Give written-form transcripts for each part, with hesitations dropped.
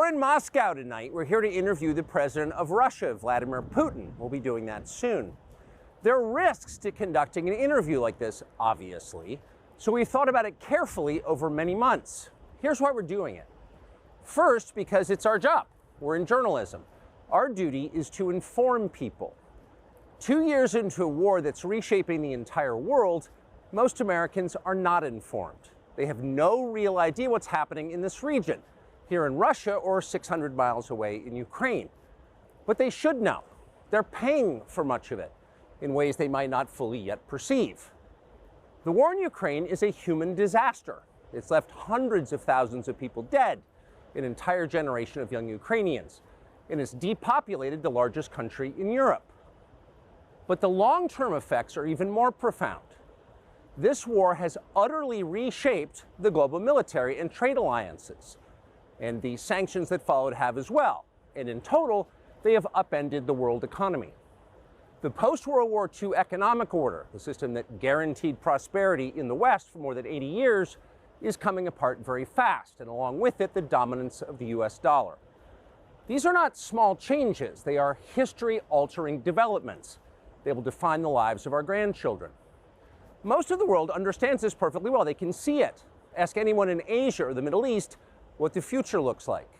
We're in Moscow tonight. We're here to interview the president of Russia, Vladimir Putin. We'll be doing that soon. There are risks to conducting an interview like this, obviously, so we thought about it carefully over many months. Here's why we're doing it. First, because it's our job. We're in journalism. Our duty is to inform people. 2 years into a war that's reshaping the entire world, most Americans are not informed. They have no real idea what's happening in this region, here in Russia or 600 miles away in Ukraine. But they should know. They're paying for much of it in ways they might not fully yet perceive. The war in Ukraine is a human disaster. It's left hundreds of thousands of people dead, an entire generation of young Ukrainians, and it's depopulated the largest country in Europe. But the long-term effects are even more profound. This war has utterly reshaped the global military and trade alliances, and the sanctions that followed have as well. And in total, they have upended the world economy. The post-World War II economic order, the system that guaranteed prosperity in the West for more than 80 years, is coming apart very fast, and along with it, the dominance of the US dollar. These are not small changes. They are history-altering developments. They will define the lives of our grandchildren. Most of the world understands this perfectly well. They can see it. Ask anyone in Asia or the Middle East what the future looks like.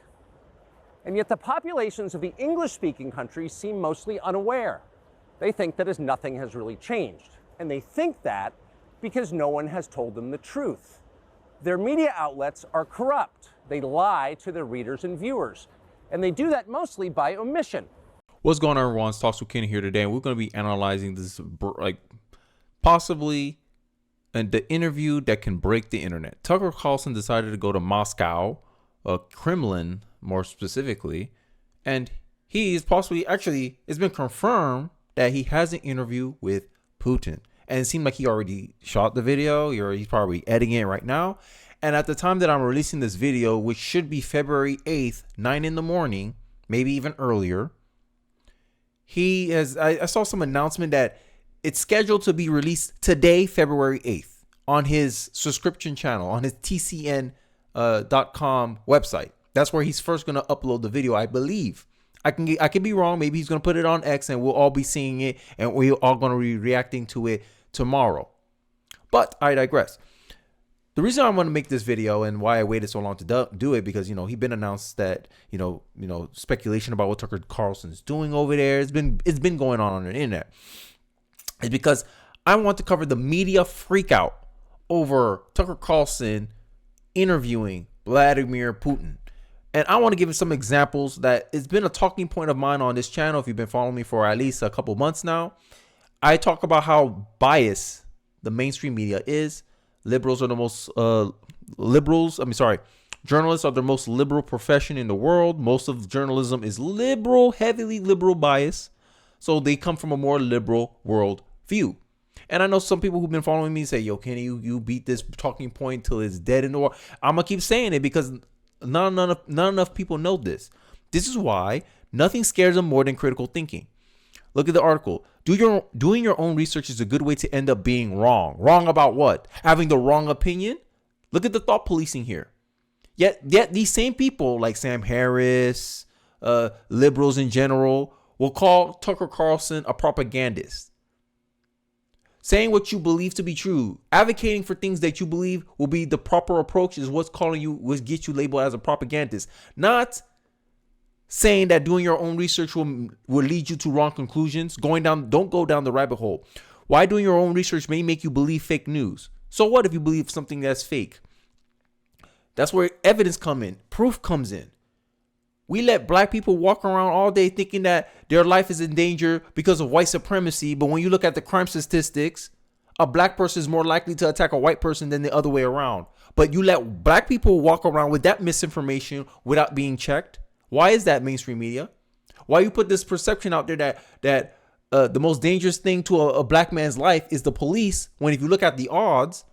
And yet the populations of the English-speaking countries seem mostly unaware. They think that as nothing has really changed. And they think that because no one has told them the truth. Their media outlets are corrupt. They lie to their readers and viewers. And they do that mostly by omission. What's going on, everyone? It's Talks with Kenny here today, and we're going to be analyzing this, possibly the interview that can break the internet. Tucker Carlson decided to go to Moscow, Kremlin more specifically, and he is possibly, actually, it's been confirmed that he has an interview with Putin. And it seemed like he already shot the video, he's probably editing it right now. And at the time that I'm releasing this video, which should be February 8th, 9 in the morning, maybe even earlier, I saw some announcement that it's scheduled to be released today, February 8th, on his subscription channel, on his TCN.com website. That's where he's first going to upload the video, I believe. I can be wrong. Maybe he's going to put it on X and we'll all be seeing it and we're all going to be reacting to it tomorrow. But I digress. The reason I want to make this video and why I waited so long to do it, because, he's been announced that, speculation about what Tucker Carlson is doing over there. It's been going on the internet. It's because I want to cover the media freak out over Tucker Carlson interviewing Vladimir Putin. And I want to give you some examples that it's been a talking point of mine on this channel. If you've been following me for at least a couple months now, I talk about how biased the mainstream media is. Journalists are the most liberal profession in the world. Most of journalism is liberal, heavily liberal bias. So they come from a more liberal world view. And I know some people who've been following me say, yo, Kenny, you beat this talking point till it's dead in the war. I'm going to keep saying it because not enough people know this. This is why nothing scares them more than critical thinking. Look at the article. Doing your own research is a good way to end up being wrong. Wrong about what? Having the wrong opinion? Look at the thought policing here. Yet these same people like Sam Harris, liberals in general, will call Tucker Carlson a propagandist. Saying what you believe to be true, advocating for things that you believe will be the proper approach is what gets you labeled as a propagandist. Not saying that doing your own research will lead you to wrong conclusions. Don't go down the rabbit hole. Why doing your own research may make you believe fake news. So what if you believe something that's fake? That's where evidence comes in. Proof comes in. We let black people walk around all day thinking that their life is in danger because of white supremacy. But when you look at the crime statistics, a black person is more likely to attack a white person than the other way around. But you let black people walk around with that misinformation without being checked. Why is that, mainstream media? Why you put this perception out there that the most dangerous thing to a black man's life is the police, when if you look at the odds,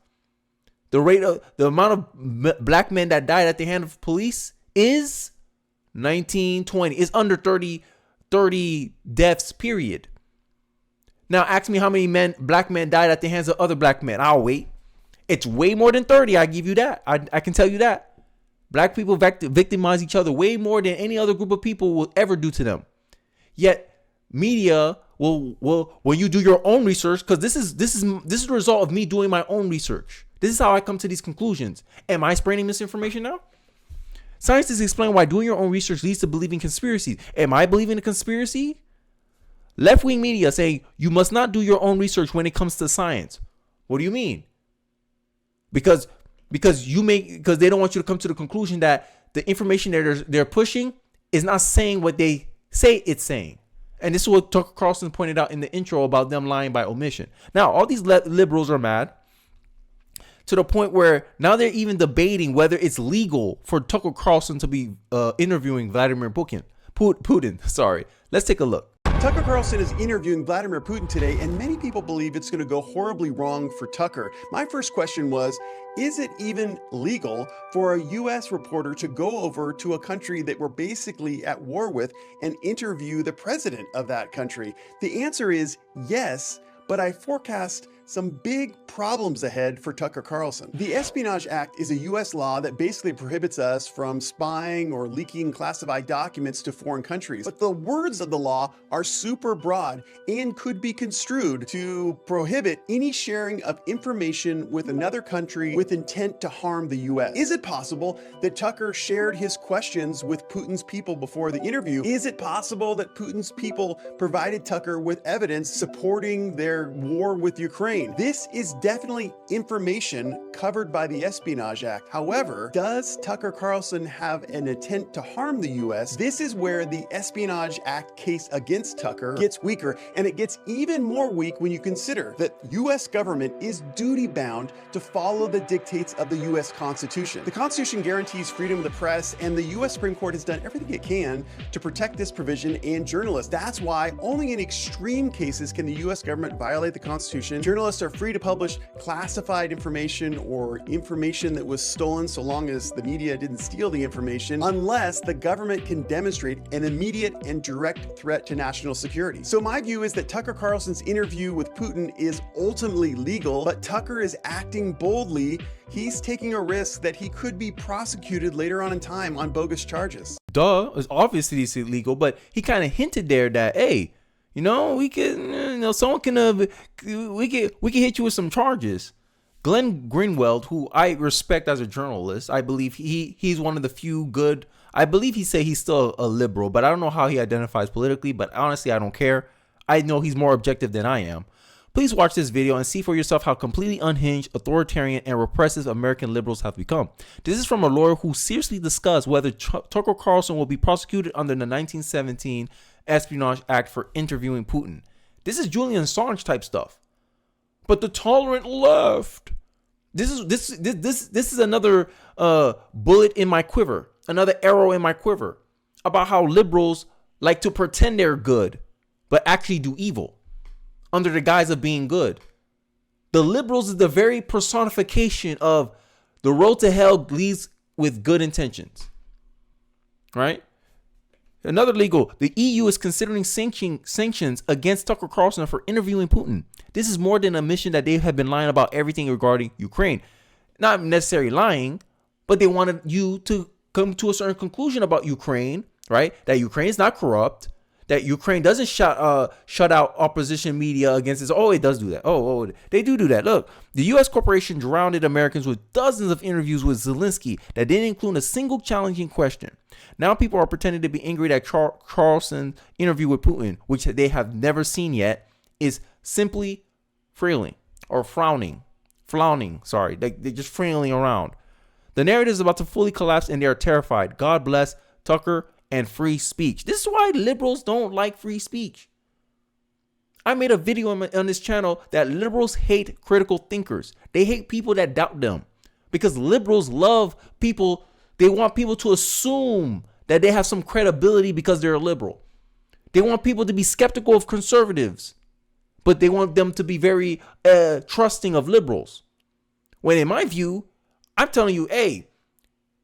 the amount of black men that died at the hand of police is 1920. It's under 30 deaths, period. Now ask me how many black men died at the hands of other black men. I'll wait. It's way more than 30. I give you that. I can tell you that. Black people victimize each other way more than any other group of people will ever do to them. Yet media will when you do your own research, because this is the result of me doing my own research. This is how I come to these conclusions. Am I spreading misinformation now? Scientists explain why doing your own research leads to believing conspiracies. Am I believing a conspiracy? Left-wing media say you must not do your own research when it comes to science. What do you mean? Because they don't want you to come to the conclusion that the information that they're pushing is not saying what they say it's saying. And this is what Tucker Carlson pointed out in the intro about them lying by omission. Now, all these liberals are mad to the point where now they're even debating whether it's legal for Tucker Carlson to be interviewing Vladimir Putin. Sorry. Let's take a look. Tucker Carlson is interviewing Vladimir Putin today, and many people believe it's going to go horribly wrong for Tucker. My first question was, is it even legal for a U.S. reporter to go over to a country that we're basically at war with and interview the president of that country? The answer is yes, but I forecast some big problems ahead for Tucker Carlson. The Espionage Act is a U.S. law that basically prohibits us from spying or leaking classified documents to foreign countries. But the words of the law are super broad and could be construed to prohibit any sharing of information with another country with intent to harm the U.S. Is it possible that Tucker shared his questions with Putin's people before the interview? Is it possible that Putin's people provided Tucker with evidence supporting their war with Ukraine? This is definitely information covered by the Espionage Act. However, does Tucker Carlson have an intent to harm the U.S.? This is where the Espionage Act case against Tucker gets weaker, and it gets even more weak when you consider that U.S. government is duty-bound to follow the dictates of the U.S. Constitution. The Constitution guarantees freedom of the press, and the U.S. Supreme Court has done everything it can to protect this provision and journalists. That's why only in extreme cases can the U.S. government violate the Constitution. Journalists are free to publish classified information or information that was stolen so long as the media didn't steal the information, unless the government can demonstrate an immediate and direct threat to national security. So my view is that Tucker Carlson's interview with Putin is ultimately legal, but Tucker is acting boldly. He's taking a risk that he could be prosecuted later on in time on bogus charges. It's obviously it's illegal, but he kind of hinted there that, hey, we can, someone can, we can hit you with some charges. Glenn Greenwald, who I respect as a journalist, I believe he's one of the few good. I believe he said he's still a liberal, but I don't know how he identifies politically. But honestly, I don't care. I know he's more objective than I am. Please watch this video and see for yourself how completely unhinged, authoritarian, and repressive American liberals have become. This is from a lawyer who seriously discussed whether Tucker Carlson will be prosecuted under the 1917 Espionage Act for interviewing Putin. This is Julian Assange type stuff. But the tolerant left. This is another bullet in my quiver, another arrow in my quiver about how liberals like to pretend they're good, but actually do evil under the guise of being good. The liberals is the very personification of the road to hell leads with good intentions, right? Another legal, the EU is considering sanctions against Tucker Carlson for interviewing Putin. This is more than a mission that they have been lying about everything regarding Ukraine. Not necessarily lying, but they wanted you to come to a certain conclusion about Ukraine, right? That Ukraine is not corrupt, that Ukraine doesn't shut out opposition media against this. Oh, it does do that. Oh, they do that. Look, the U.S. corporation drowned Americans with dozens of interviews with Zelensky that didn't include a single challenging question. Now people are pretending to be angry that Carlson's interview with Putin, which they have never seen yet, is simply frowning. Sorry, they're just frowning around. The narrative is about to fully collapse and they are terrified. God bless Tucker and free speech. This is why liberals don't like free speech. I made a video on this channel that liberals hate critical thinkers. They hate people that doubt them because liberals love people. They want people to assume that they have some credibility because they're a liberal. They want people to be skeptical of conservatives, but they want them to be very trusting of liberals. When in my view, I'm telling you, hey,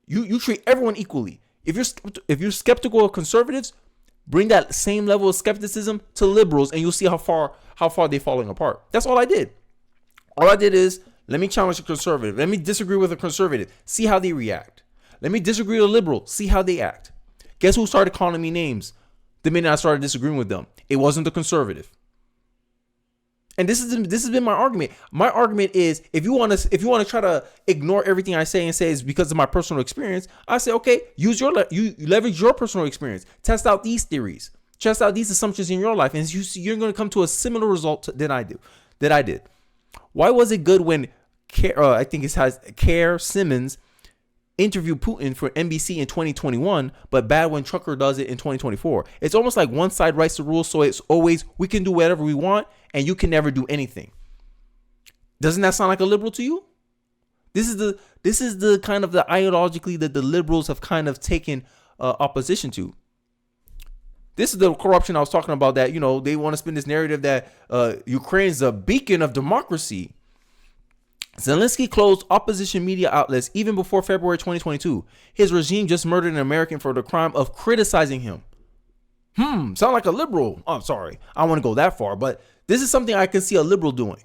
you treat everyone equally. If you're skeptical of conservatives, bring that same level of skepticism to liberals, and you'll see how far they're falling apart. That's all I did. All I did is let me challenge a conservative. Let me disagree with a conservative. See how they react. Let me disagree with a liberal, see how they act. Guess who started calling me names the minute I started disagreeing with them? It wasn't the conservative. And this has been my argument. My argument is if you want to try to ignore everything I say and say it's because of my personal experience, I say, okay, you leverage your personal experience. Test out these theories. Test out these assumptions in your life, and you're going to come to a similar result that I did. Why was it good when I think it has Care Simmons interviewed Putin for NBC in 2021, but bad when Tucker does it in 2024? It's almost like one side writes the rules, so it's always we can do whatever we want and you can never do anything. Doesn't that sound like a liberal to you? This is the kind of the ideologically that the liberals have kind of taken opposition to. This is the corruption I was talking about, that, you know, they want to spin this narrative that Ukraine's a beacon of democracy. Zelensky closed opposition media outlets even before February 2022. His regime just murdered an American for the crime of criticizing him. Sound like a liberal. I'm sorry, I don't want to go that far, but this is something I can see a liberal doing.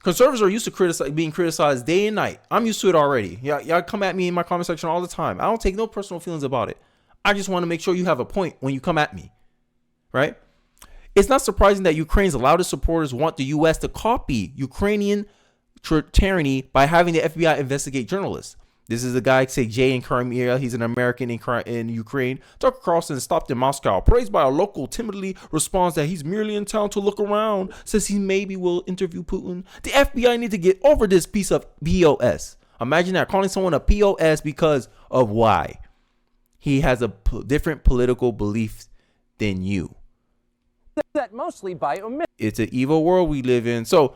Conservatives are used to being criticized day and night. I'm used to it already. Y'all come at me in my comment section all the time. I don't take no personal feelings about it. I just want to make sure you have a point when you come at me, right? It's not surprising that Ukraine's loudest supporters want the U.S. to copy Ukrainian tyranny by having the FBI investigate journalists. This is a guy, say Jay in Crimea. He's an American in Ukraine. Tucker Carlson stopped in Moscow. Praised by a local, timidly responds that he's merely in town to look around. Says he maybe will interview Putin. The FBI need to get over this piece of POS. Imagine that, calling someone a POS because of why? He has a different political belief than you. That mostly by omission. It's an evil world we live in. So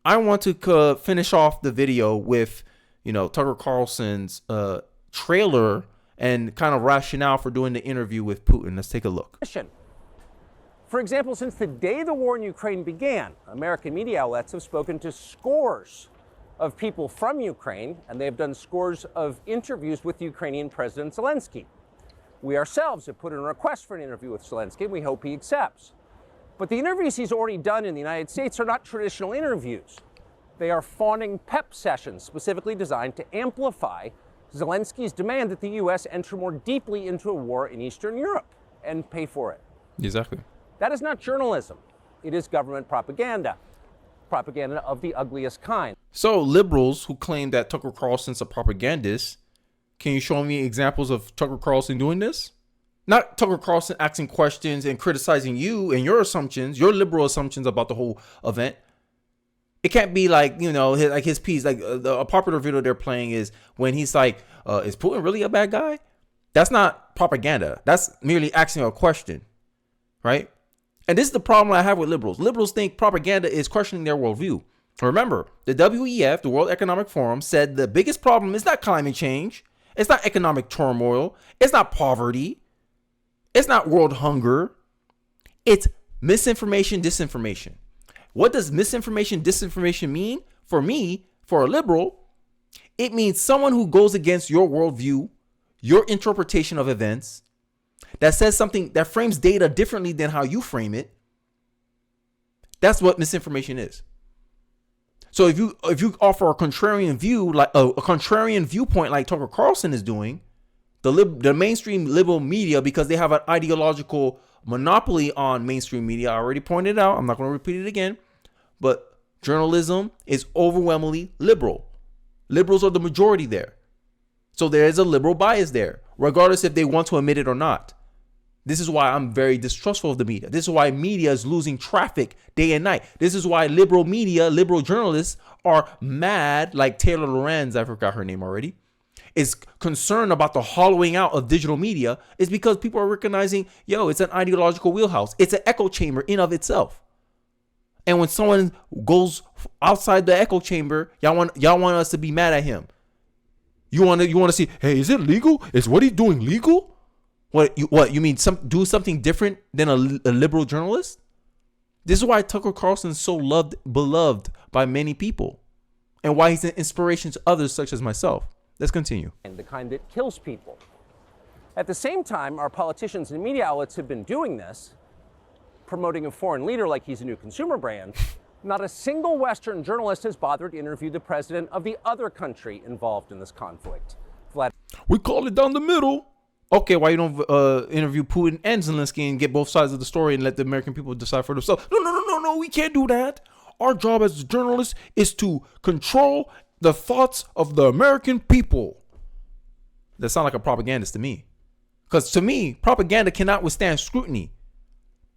I want to finish off the video with, you know, Tucker Carlson's trailer and kind of rationale for doing the interview with Putin. Let's take a look. For example, since the day the war in Ukraine began, American media outlets have spoken to scores of people from Ukraine, and they have done scores of interviews with Ukrainian President Zelensky. We ourselves have put in a request for an interview with Zelensky, and we hope he accepts. But the interviews he's already done in the United States are not traditional interviews. They are fawning pep sessions specifically designed to amplify Zelensky's demand that the U.S. enter more deeply into a war in Eastern Europe and pay for it. Exactly. That is not journalism. It is government propaganda. Propaganda of the ugliest kind. So liberals who claim that Tucker Carlson's a propagandist, can you show me examples of Tucker Carlson doing this? Not Tucker Carlson asking questions and criticizing you and your assumptions, your liberal assumptions about the whole event. It can't be like, you know, his piece, like a popular video they're playing is when he's like, is Putin really a bad guy? That's not propaganda. That's merely asking a question, right? And this is the problem I have with liberals. Liberals think propaganda is questioning their worldview. Remember, the WEF, the World Economic Forum, said the biggest problem is not climate change. It's not economic turmoil. It's not poverty. It's not world hunger. It's misinformation, disinformation. What does misinformation, disinformation mean? For me, for a liberal, it means someone who goes against your worldview, your interpretation of events, that says something, that frames data differently than how you frame it. That's what misinformation is. So if you offer a contrarian view, like a contrarian viewpoint like Tucker Carlson is doing, the mainstream liberal media, because they have an ideological monopoly on mainstream media, I already pointed out, I'm not going to repeat it again, but journalism is overwhelmingly liberal. Liberals are the majority there. So there is a liberal bias there, regardless if they want to admit it or not. This is why I'm very distrustful of the media. This is why media is losing traffic day and night. This is why liberal media, liberal journalists are mad, like Taylor Lorenz, I forgot her name already, is concerned about the hollowing out of digital media, is because people are recognizing, yo, it's an ideological wheelhouse. It's an echo chamber in of itself. And when someone goes outside the echo chamber, y'all want us to be mad at him. You want to see, hey, is it legal? Is what he's doing legal? What you mean? Do something different than a liberal journalist? This is why Tucker Carlson is so beloved by many people, and why he's an inspiration to others such as myself. Let's continue. And the kind that kills people. At the same time, our politicians and media outlets have been doing this, promoting a foreign leader like he's a new consumer brand. Not a single Western journalist has bothered to interview the president of the other country involved in this conflict. We call it down the middle. Okay, why you don't interview Putin and Zelensky and get both sides of the story and let the American people decide for themselves? No, we can't do that. Our job as journalists is to control the thoughts of the American people. That sounds like a propagandist to me. Because to me, propaganda cannot withstand scrutiny.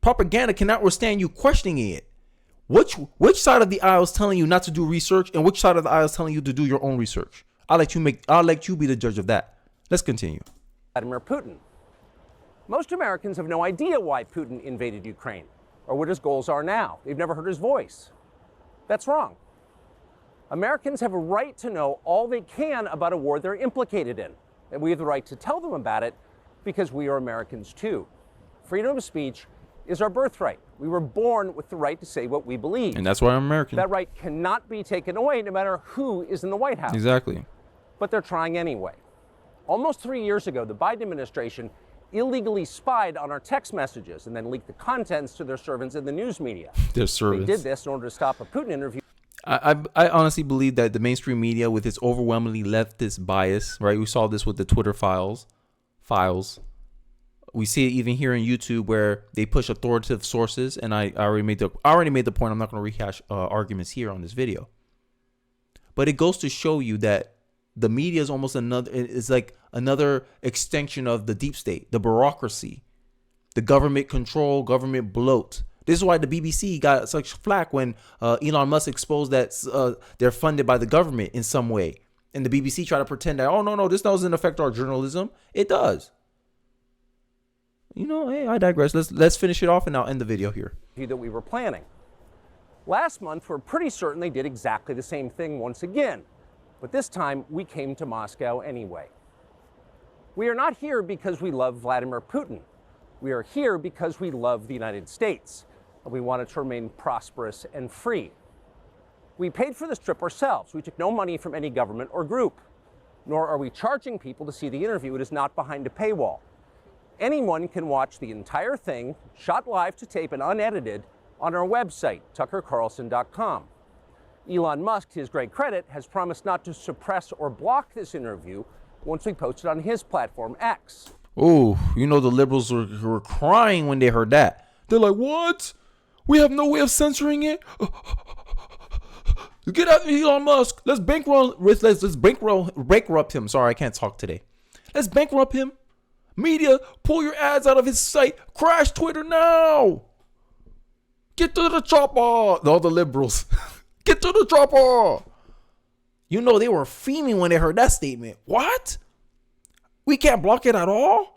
Propaganda cannot withstand you questioning it. Which side of the aisle is telling you not to do research, and which side of the aisle is telling you to do your own research? I'll let you be the judge of that. Let's continue. Vladimir Putin. Most Americans have no idea why Putin invaded Ukraine or what his goals are now. They've never heard his voice. That's wrong. Americans have a right to know all they can about a war they're implicated in, and we have the right to tell them about it because we are Americans too. Freedom of speech is our birthright. We were born with the right to say what we believe. And that's why I'm American. That right cannot be taken away no matter who is in the White House. Exactly. But they're trying anyway. Almost 3 years ago, the Biden administration illegally spied on our text messages and then leaked the contents to their servants in the news media. Their servants. They did this in order to stop a Putin interview. I honestly believe that the mainstream media, with its overwhelmingly leftist bias, right? We saw this with the Twitter files. We see it even here on YouTube where they push authoritative sources. And I already made the point. I'm not going to rehash arguments here on this video. But it goes to show you that the media is almost another extension of the deep state, the bureaucracy, the government control, government bloat. This is why the BBC got such flack when Elon Musk exposed that they're funded by the government in some way. And the BBC tried to pretend that, oh, no, this doesn't affect our journalism. It does. Hey, I digress. Let's finish it off and I'll end the video here. That we were planning. Last month, we're pretty certain they did exactly the same thing once again. But this time, we came to Moscow anyway. We are not here because we love Vladimir Putin. We are here because we love the United States, and we want it to remain prosperous and free. We paid for this trip ourselves. We took no money from any government or group, nor are we charging people to see the interview. It is not behind a paywall. Anyone can watch the entire thing, shot live to tape and unedited, on our website, tuckercarlson.com. Elon Musk, to his great credit, has promised not to suppress or block this interview once we post it on his platform, X. Oh, the liberals were crying when they heard that. They're like, what? We have no way of censoring it? Get out, Elon Musk. Let's bankrupt him. Sorry, I can't talk today. Let's bankrupt him. Media, pull your ads out of his site. Crash Twitter now. Get to the chopper. All the liberals. Get to the chopper. They were fuming when they heard that statement. What? We can't block it at all?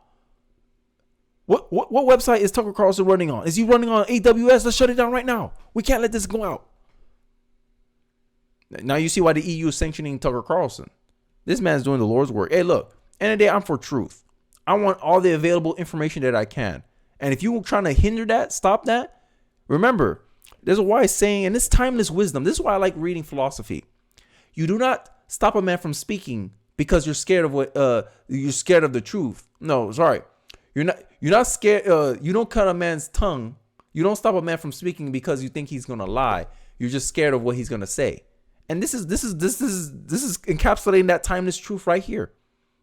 What website is Tucker Carlson running on? Is he running on AWS? Let's shut it down right now. We can't let this go out. Now you see why the EU is sanctioning Tucker Carlson. This man's doing the Lord's work. Hey, look, end of the day, I'm for truth. I want all the available information that I can. And if you're trying to hinder that, stop that, remember, there's a wise saying, and it's timeless wisdom. This is why I like reading philosophy. You do not stop a man from speaking because you're scared of you're scared of the truth. No, sorry. You're not scared. You don't cut a man's tongue. You don't stop a man from speaking because you think he's going to lie. You're just scared of what he's going to say. And this is encapsulating that timeless truth right here.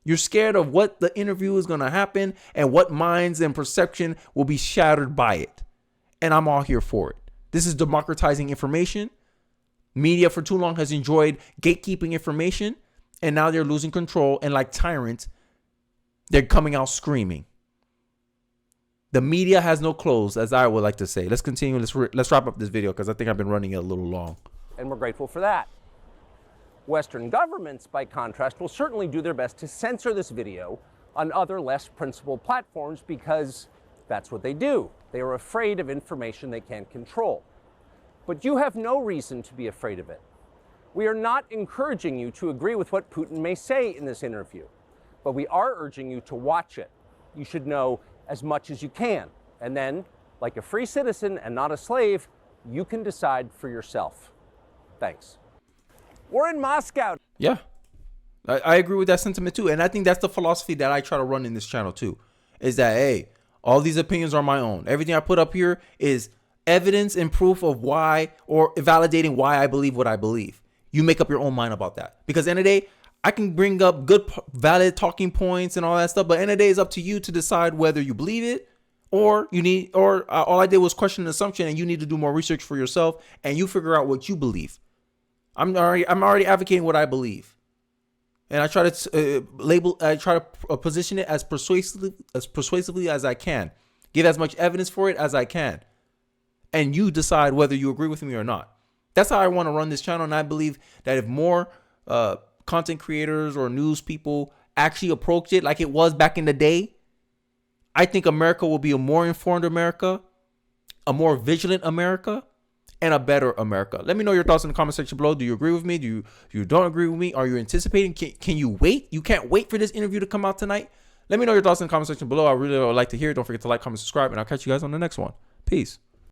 You're scared of what the interview is going to happen and what minds and perception will be shattered by it. And I'm all here for it. This is democratizing information. Media for too long has enjoyed gatekeeping information, and now they're losing control. And like tyrants, they're coming out screaming. The media has no clothes, as I would like to say. Let's continue. Let's wrap up this video because I think I've been running it a little long. And we're grateful for that. Western governments, by contrast, will certainly do their best to censor this video on other less principled platforms because that's what they do. They are afraid of information they can't control. But you have no reason to be afraid of it. We are not encouraging you to agree with what Putin may say in this interview, but we are urging you to watch it. You should know as much as you can. And then, like a free citizen and not a slave, you can decide for yourself. Thanks. We're in Moscow. Yeah, I agree with that sentiment too. And I think that's the philosophy that I try to run in this channel too, is that, hey, all these opinions are my own. Everything I put up here is evidence and proof of why, or validating why I believe what I believe. You make up your own mind about that. Because at the end of the day, I can bring up good, valid talking points and all that stuff, but at the end of the day, it's up to you to decide whether you believe it or all I did was question an assumption, and you need to do more research for yourself and you figure out what you believe. I'm already advocating what I believe, and I try to position it as persuasively as I can, give as much evidence for it as I can, and you decide whether you agree with me or not. That's how I want to run this channel, and I believe that if more content creators or news people actually approach it like it was back in the day, I think America will be a more informed America, a more vigilant America, and a better America. Let me know your thoughts in the comment section below. Do you agree with me? Do you don't agree with me? Are you anticipating? Can you wait? You can't wait for this interview to come out tonight? Let me know your thoughts in the comment section below. I really would like to hear it. Don't forget to like, comment, subscribe, and I'll catch you guys on the next one. Peace.